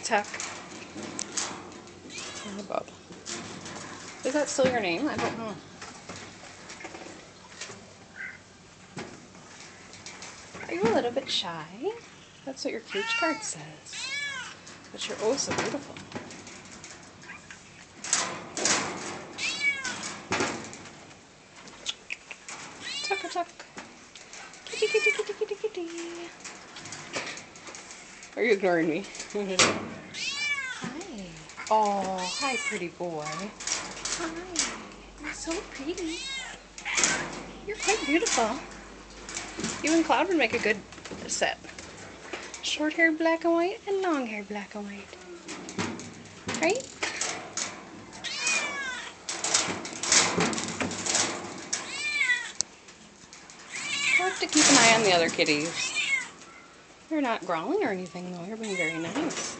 Tuck. Hi, Bob. Is that still your name? I don't know. Are you a little bit shy? That's what your cage card says. But you're oh so beautiful. Tuck a tuck. Kitty, kitty, kitty, kitty, kitty. Are you ignoring me? Hi. Oh, hi, pretty boy. Hi. You're so pretty. You're quite beautiful. You and Cloud would make a good set. Short hair black and white and long hair black and white. Right? We'll have to keep an eye on the other kitties. You're not growling or anything though. You're being very nice.